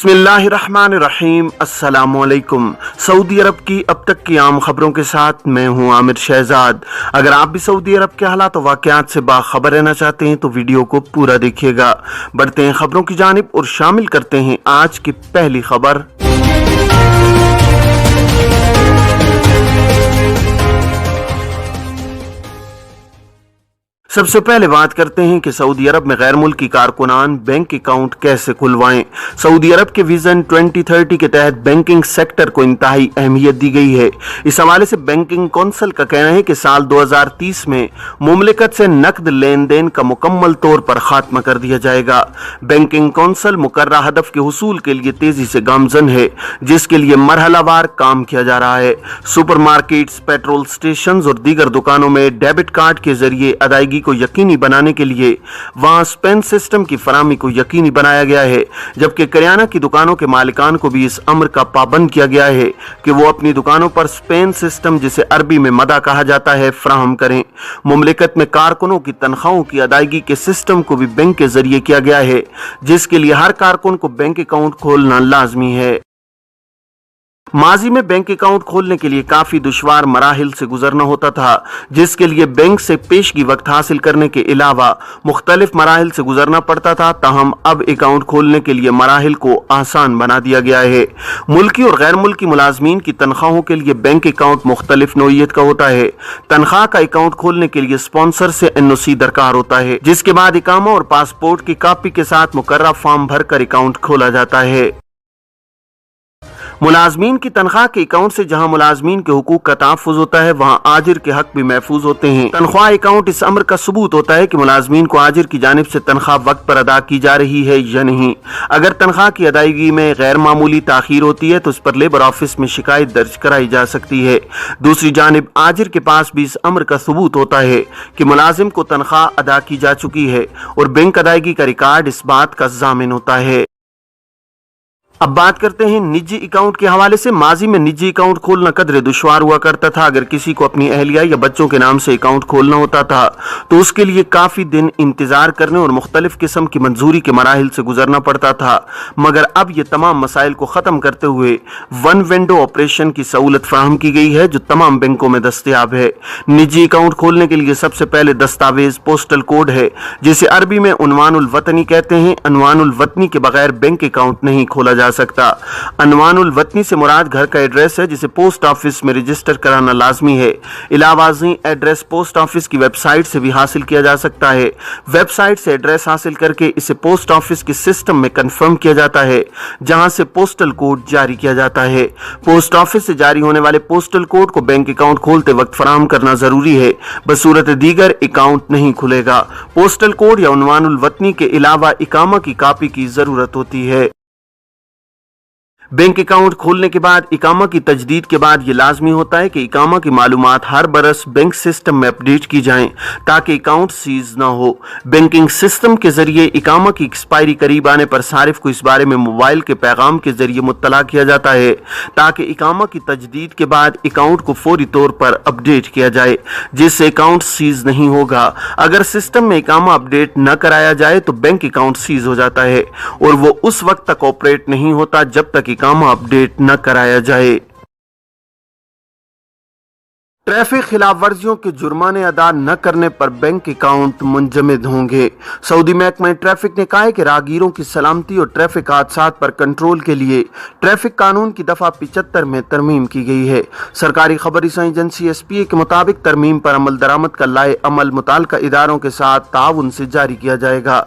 बिस्मिल्लाहिर्रहमानिर्रहीम। अस्सलाम वालेकुम। सऊदी अरब की अब तक की आम खबरों के साथ मैं हूं आमिर शहजाद। अगर आप भी सऊदी अरब के हालात और वाक़यात से बाखबर रहना चाहते हैं तो वीडियो को पूरा देखिएगा। बढ़ते हैं खबरों की जानिब और शामिल करते हैं आज की पहली खबर। सबसे पहले बात करते हैं कि सऊदी अरब में गैर मुल्की कारकुनान बैंक अकाउंट कैसे खुलवाएं। सऊदी अरब के विजन 2030 के तहत बैंकिंग सेक्टर को इंतहाई अहमियत दी गई है। इस हवाले से बैंकिंग कौंसिल का कहना है कि साल 2030 में मुमलिकत से नकद लेन देन का मुकम्मल तौर पर खात्मा कर दिया जाएगा। बैंकिंग कौंसिल मुकर्रा हदफ के हुसूल के लिए तेजी से गामजन है, जिसके लिए मरहलावार काम किया जा रहा है। सुपर मार्केट्स, पेट्रोल स्टेशन और दीगर दुकानों में डेबिट कार्ड के जरिए अदायगी को यकीनी बनाने के लिए वहां स्पेन सिस्टम की फराहमी को यकीनी बनाया गया है, जबकि करियाना की दुकानों के मालिकान को भी इस अमर का पाबंद किया गया है कि वो अपनी दुकानों पर स्पेन सिस्टम, जिसे अरबी में मदा कहा जाता है, फराहम करें। मुमलिकत में कारकुनों की तनख्वाहों की अदायगी के सिस्टम को भी बैंक के जरिए किया गया है, जिसके लिए हर कारकुन को बैंक अकाउंट खोलना लाजमी है। माजी में बैंक अकाउंट खोलने के लिए काफी दुश्वार मराहिल से गुजरना होता था, जिसके लिए बैंक से पेशगी वक्त हासिल करने के अलावा मुख्तलिफ मराहिल से गुजरना पड़ता था। ताहम अब अकाउंट खोलने के लिए मराहिल को आसान बना दिया गया है। मुल्की और गैर मुल्की मुलाजमीन की तनख्वाहों के लिए बैंक अकाउंट मुख्तलिफ नौइयत का होता है। तनख्वाह का अकाउंट खोलने के लिए स्पॉन्सर से NOC दरकार होता है, जिसके बाद इकामा और पासपोर्ट की कापी के साथ मुकर्रा फॉर्म भरकर अकाउंट खोला जाता है। मुलाजमीन की तनख्वाह के अकाउंट से जहां मुलाजमीन के हुकूक का तहफ़्फ़ुज़ होता है, वहां आजिर के हक भी महफूज होते हैं। तनख्वाह अकाउंट इस अमर का सबूत होता है कि मुलाजमीन को आजिर की जानिब से तनख्वाह वक्त पर अदा की जा रही है या नहीं। अगर तनख्वाह की अदायगी में गैर मामूली ताखीर होती है तो उस पर लेबर ऑफिस में शिकायत दर्ज कराई जा सकती है। दूसरी जानिब आजिर के पास भी इस अमर का सबूत होता है कि मुलाजिम को तनख्वाह अदा की जा चुकी है और बैंक अदायगी का रिकॉर्ड इस बात का जामिन होता है। अब बात करते हैं निजी अकाउंट के हवाले से। माजी में निजी अकाउंट खोलना कदरे दुश्वार हुआ करता था। अगर किसी को अपनी अहलिया या बच्चों के नाम से अकाउंट खोलना होता था तो उसके लिए काफी दिन इंतजार करने और मुख्तलिफ किस्म की मंजूरी के मराहिल से गुजरना पड़ता था, मगर अब ये तमाम मसाइल को खत्म करते हुए वन विंडो ऑपरेशन की सहूलत फराहम की गई है, जो तमाम बैंकों में दस्तयाब है। निजी अकाउंट खोलने के लिए सबसे पहले दस्तावेज पोस्टल कोड है, जिसे अरबी में उन्वानुल वतनी कहते हैं। उन्वानुल वतनी के बगैर बैंक अकाउंट नहीं खोला जा सकता। अनवानुल वतनी से मुराद घर का एड्रेस है, जिसे पोस्ट ऑफिस में रजिस्टर कराना लाजमी है। इलावाजी एड्रेस पोस्ट ऑफिस की वेबसाइट से भी हासिल किया जा सकता है। वेबसाइट से एड्रेस हासिल करके इसे पोस्ट ऑफिस के सिस्टम में कंफर्म किया जाता है, जहां से पोस्टल कोड जारी किया जाता है। पोस्ट ऑफिस से जारी होने वाले पोस्टल कोड को बैंक अकाउंट खोलते वक्त फराहम करना जरूरी है, बसूरत दीगर अकाउंट नहीं खुलेगा। पोस्टल कोड या उन्वानुल वतनी के अलावा इकामा की कापी की जरूरत होती है। बैंक अकाउंट खोलने के बाद इकामा की तजदीद के बाद ये लाजमी होता है कि इकामा की मालूमात हर बरस बैंक सिस्टम में अपडेट की जाएं, ताकि अकाउंट सीज ना हो। बैंकिंग सिस्टम के जरिए इकामा की एक्सपायरी करीब आने पर सारिफ को इस बारे में मोबाइल के पैगाम के जरिए मुत्तला किया जाता है, ताकि इकामा की तजदीद के बाद अकाउंट को फौरी तौर पर अपडेट किया जाए, जिससे अकाउंट सीज नहीं होगा। अगर सिस्टम में इकामा अपडेट न कराया जाए तो बैंक अकाउंट सीज हो जाता है और वो उस वक्त तक ऑपरेट नहीं होता जब तक इकामा अपडेट न कराया जाए। ट्रैफिक खिलाफ वर्जियों के जुर्माने अदा न करने पर बैंक अकाउंट मुंजमद होंगे। सऊदी महकमा ट्रैफिक ने कहा है कि राहगीरों की सलामती और ट्रैफिक हादसात पर कंट्रोल के लिए ट्रैफिक कानून की दफा 75 में तरमीम की गई है। सरकारी खबर एजेंसी SPA के मुताबिक तरमीम पर अमल दरामद का लाए अमल मुताल्लिका इदारों के साथ ताउन से जारी किया जाएगा।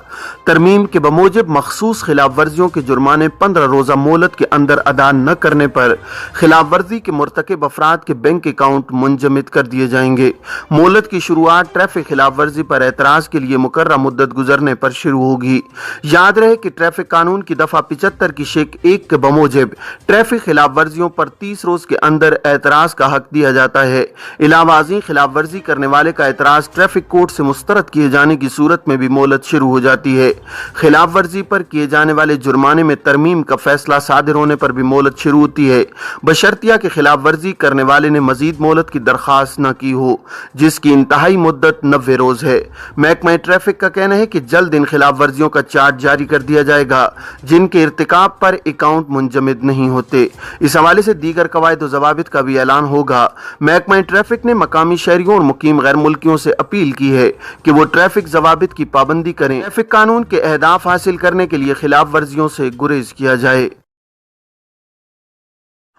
तरमीम के बमूजिब मखसूस खिलाफ वर्जियों के जुर्माने 15 रोजा मोहलत के अंदर अदा न करने पर खिलाफ वर्जी के मुर्तकिब अफराद के बैंक अकाउंट मुंजमद कर दिए जाएंगे। मोहलत की शुरुआत ट्रैफिक खिलाफ वर्जी पर एतराज के लिए मुकर्रा मुद्दत गुजरने पर शुरू होगी। याद रहे कि ट्रैफिक कानून की दफा 75 की शेक 1 के बमूजिब ट्रैफिक खिलाफ वर्जियों पर 30 रोज के अंदर एतराज का हक दिया जाता है। इलावाजी खिलाफ वर्जी करने वाले का एतराज ट्रैफिक कोर्ट से मुस्तरद किए जाने की सूरत में भी मोहलत शुरू हो जाती है। खिलाफ वर्जी पर किए जाने वाले जुर्माने में तरमीम का फैसला सादिर होने पर भी मोहलत शुरू होती है, बशर्तिया के खिलाफ वर्जी करने वाले ने मजीद मोहलत की दरखास्त न की हो, जिसकी इंतहाई मुद्दत 90 रोज है। महकमा ट्रैफिक का कहना है कि जल्द इन खिलाफ वर्जियों का चार्ट जारी कर दिया जाएगा जिनके इर्तिकाब पर अकाउंट मुंजमद नहीं होते। इस हवाले से दीगर कवायद और ज़वाबित का भी ऐलान होगा। महकमा ट्रैफिक ने मकामी शहरियों और मुकीम गैर मुल्कियों से अपील की है कि वो ट्रैफिक ज़वाबित की पाबंदी करें। ट्रैफिक कानून के अहदाफ हासिल करने के लिए खिलाफ वर्जियों से गुरेज किया जाए।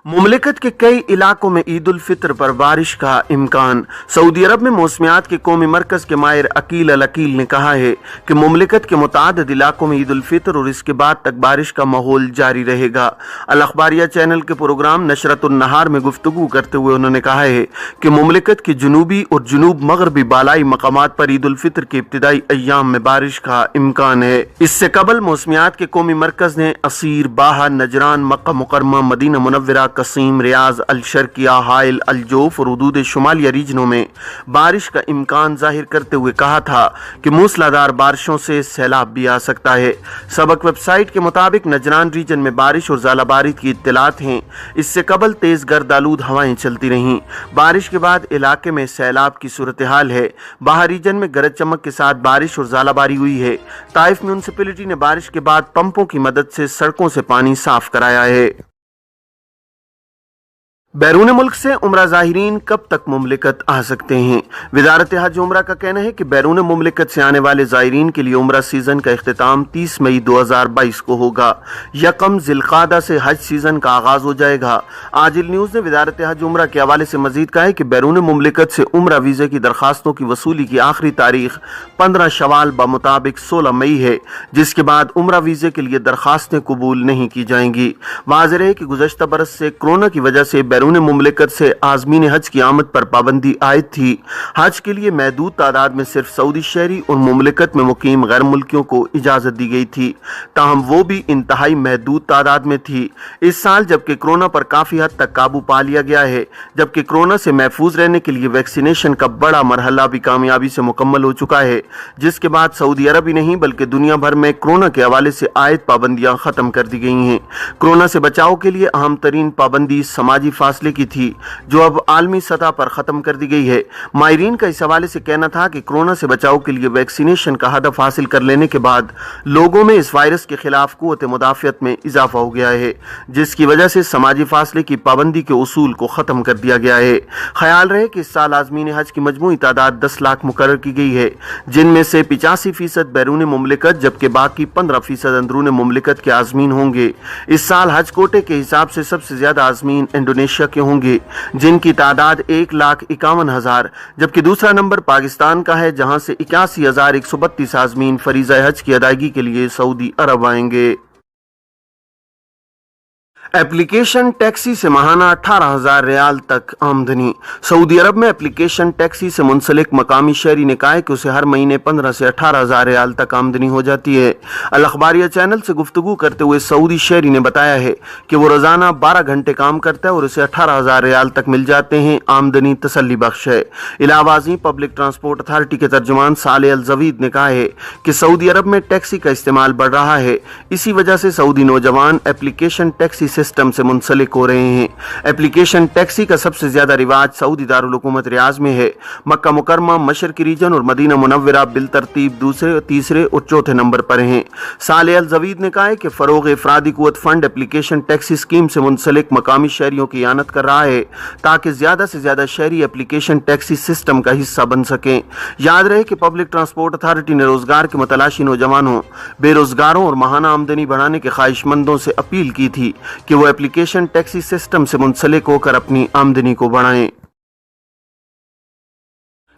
मुमलिकत के कई इलाकों में ईद उल फितर पर बारिश का इम्कान। सऊदी अरब में मौसमियात के कौमी मरकज के माहिर अकील अल अकील ने कहा है कि मुमलिकत के मुतादिद इलाकों में ईद उल फितर और इसके बाद तक बारिश का माहौल जारी रहेगा। अल अखबारिया चैनल के प्रोग्राम नशरत उन नहार में गुफ्तगू करते हुए उन्होंने कहा है कि मुमलिकत के जुनूबी और जुनूब मगरबी बालाई मकामात पर ईद उल फितर के इब्तिदाई अय्याम में बारिश का इम्कान है। इससे कबल मौसमियात के कौमी मरकज ने असीर, बाहा, नजरान, मक्का मुकरमा, मदीना मुनव्वरा, कसीम, रियाज, अल शर्किया, हाइल, अल जोफ और हुदूद शुमालिया रीजनों में बारिश का इम्कान जाहिर करते हुए कहा था कि मूसलाधार बारिशों से सैलाब भी आ सकता है। सबक वेबसाइट के मुताबिक नजरान रीजन में बारिश और ज़ालाबारी की इत्तलात हैं। इससे कबल तेज गर्दालूद हवाएं चलती रहीं। बारिश के बाद इलाके में सैलाब की सूरत हाल है। बाहर रीजन में गरज चमक के साथ बारिश और ज़ालाबारी हुई है। ताइफ म्यूनसिपैलिटी ने बारिश के बाद पंपों की मदद से सड़कों से पानी साफ कराया है। बैरून मुल्क से उम्रा ज़ाहिरीन कब तक मुमलिकत आ सकते हैं? वज़ारत हज उम्रा का कहना है कि बैरून मुमलिकत से आने वाले ज़ाहिरीन के लिए उम्रा सीज़न का इख्तिताम 30 मई 2022 को होगा। यकम ज़िलक़ादा से हज सीज़न का आगाज़ हो जाएगा। आजिल न्यूज़ ने वज़ारत हज उम्रा के हवाले से मज़ीद कहा है कि बैरून मुमलिकत से उम्रा वीज़े की दरखास्तों की वसूली की आखिरी तारीख 15 शवाल बमुताबिक 16 मई है, जिसके बाद उम्रा वीज़े के लिए दरखास्तें कबूल नहीं की जाएंगी। वाज़ेह है कि गुज़श्ता बरस से कोरोना की वजह से बैरून मुमलिकत से आज़मीन हज की आमद पर पाबंदी आयद थी। हज के लिए महदूद तादाद में सिर्फ सऊदी शहरी और मुमलिकत में मुकीम गैर मुल्कियों को इजाज़त दी गई थी, ताहम वो भी इंतहाई महदूद तादाद में थी। इस साल जबकि कोरोना पर काफ़ी हद तक काबू पा लिया गया है, जबकि कोरोना से महफूज रहने के लिए वैक्सीनेशन का बड़ा मरहला भी कामयाबी से मुकम्मल हो चुका है, जिसके बाद सऊदी अरब ही नहीं बल्कि दुनिया भर में कोरोना के हवाले से आयद पाबंदियाँ ख़त्म कर दी गई हैं। कोरोना से बचाव के लिए अहम तरीन पाबंदी समाजी फासले की थी, जो अब आलमी सतह पर खत्म कर दी गई है। माहिरीन का इस हवाले से कहना था कि कोरोना से बचाव के लिए वैक्सीनेशन का हदफ हासिल कर लेने के बाद लोगों में इस वायरस के खिलाफ कुव्वत मुदाफ़ियत में इजाफा हो गया है, जिसकी वजह से समाजी फासले की पाबंदी के उसूल को खत्म कर दिया गया है। ख्याल रहे कि इस साल आज़मीन हज की मजमूई तादाद 10 लाख मुकर्रर की गई है, जिनमें से 85% बैरून मुमलिकत जबकि बाकी 15% अंदरून मुमलिकत के आज़मीन होंगे। इस साल हज कोटे के हिसाब से सबसे ज्यादा आज़मीन इंडोनेशिया के होंगे, जिनकी तादाद 1,51,000, जबकि दूसरा नंबर पाकिस्तान का है, जहां से 81,132 आज़मीन फरीज़ा हज की अदायगी के लिए सऊदी अरब आएंगे। एप्लीकेशन टैक्सी से माहाना 18,000 रियाल तक आमदनी। सऊदी अरब में एप्लीकेशन टैक्सी से मुंसलिक मकामी शहरी ने कहा है कि उसे हर महीने 15 से 18,000 रियाल तक आमदनी हो जाती है। अल अखबारिया चैनल से गुफ्तगू करते हुए सऊदी शहरी ने बताया है कि वो रोजाना 12 घंटे काम करता है और उसे 18,000 रियाल तक मिल जाते हैं। आमदनी तसल्ली बख्श है। इलाहाबादी पब्लिक ट्रांसपोर्ट अथॉरिटी के तर्जुमान साले अल जवीद ने कहा है कि सऊदी अरब में टैक्सी का इस्तेमाल बढ़ रहा है। इसी वजह से सऊदी नौजवान एप्लीकेशन टैक्सी सिस्टम से मुंसलिक हो रहे हैं। एप्लीकेशन टैक्सी का सबसे ज्यादा रिवाज सऊदी दारुल हुकूमत रियाज में है। मक्का मुकरमा, मशरकी रीजन और मदीना मुनव्वरा बिल तरतीब दूसरे, तीसरे और चौथे नंबर पर हैं। साले अल जवीद ने कहा है कि फरोग इफरादी कुव्वत फंड एप्लीकेशन टैक्सी स्कीम से मुंसलिक मकामी शहरियों की आनत कर रहा है, ताकि ज्यादा से ज्यादा शहरी एप्लीकेशन टैक्सी सिस्टम का हिस्सा बन सकें। याद रहे कि पब्लिक ट्रांसपोर्ट अथॉरिटी ने रोजगार के मतलाशी नौजवानों, बेरोजगारों और माहाना आमदनी बढ़ाने के ख्वाहिशमंदों से अपील की थी कि वो एप्लीकेशन टैक्सी सिस्टम से मुंसलिक होकर अपनी आमदनी को बढ़ाएं।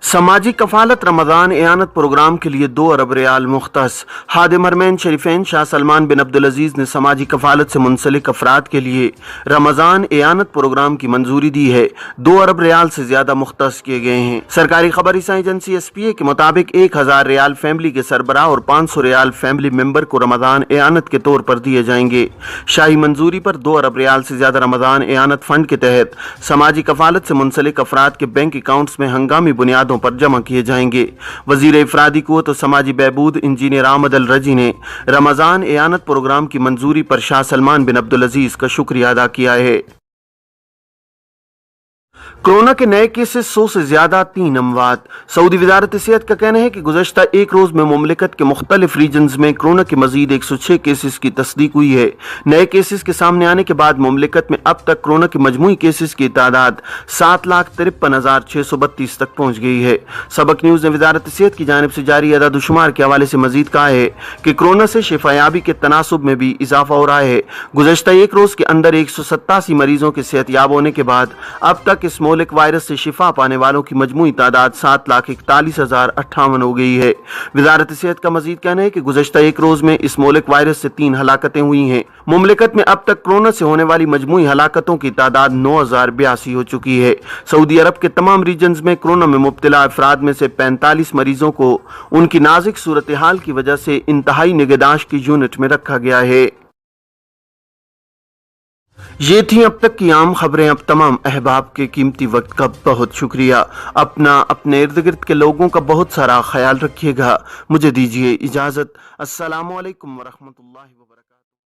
समाजी कफालत रमज़ान एआनत प्रोग्राम के लिए 2 अरब रियाल मुख्तस। हादिम हरमैन शरीफैन शाह सलमान बिन अब्दुल अजीज ने समाजी कफालत से मुंसलिक अफराद के लिए रमज़ान एआनत प्रोग्राम की मंजूरी दी है। 2 अरब रियाल से ज्यादा मुख्तस किए गए हैं। सरकारी खबर रसां एजेंसी SPA के मुताबिक 1,000 रियाल फैमिली के सरबराह और 500 रियाल फैमिली मेंबर को रमज़ान एआनत के तौर पर दिए जाएंगे। शाही मंजूरी पर 2 अरब रियाल से ज्यादा रमज़ान एआनत फंड के तहत समाजी कफालत से मुंसलिक अफराद के बैंक अकाउंट्स में हंगामी बुनियाद पर जमा किए जाएंगे। वजीर इफरादी कुव्वत और समाजी बहबूद इंजीनियर आमद अल रजी ने रमजान एआनत प्रोग्राम की मंजूरी पर शाह सलमान बिन अब्दुल अजीज का शुक्रिया अदा किया है। कोरोना के नए केसेस 100 से ज्यादा, 3 अमवात। सऊदी वजारत सेहत का कहना है कि गुज़श्ता एक रोज में मुमलिकत के मुख्तलिफ रीजन्स में कोरोना के मजीद 106 केसेस की तस्दीक हुई है। नए केसेस के सामने आने के बाद मुमलिकत में अब तक कोरोना के मजमूई केसेस की तादाद 7,53,632 तक पहुँच गई है। सबक न्यूज ने वजारत सेहत की जानिब से जारी अदादुशुमार के हवाले से मजीद कहा है कि कोरोना से शिफायाबी के तनासुब में भी इजाफा हो रहा है। गुज़श्ता एक रोज के अंदर 187 मरीजों के सेहतयाब होने के बाद अब तक इस मोलिक वायरस से शिफा पाने वालों की मजमूई तादाद 7,41,058 हो गई है। वजारत सेहत का मजीद कहना है कि गुज़श्ता एक रोज में इस मोलिक वायरस से 3 हलाकतें हुई हैं। मुमलिकत में अब तक कोरोना से होने वाली मजमूई हलाकतों की तादाद 9,082 हो चुकी है। सऊदी अरब के तमाम रीजन्स में कोरोना में मुब्तला अफराद में से 45 मरीजों को उनकी नाजुक सूरत हाल की वजह से इंतहाई निगहदाश्त की यूनिट में रखा गया है। ये थी अब तक की आम खबरें। अब तमाम अहबाब के कीमती वक्त का बहुत शुक्रिया। अपने इर्द गिर्द के लोगों का बहुत सारा ख्याल रखिएगा। मुझे दीजिए इजाज़त। अस्सलामु अलैकुम वरहमतुल्लाहि वबरकातुहू।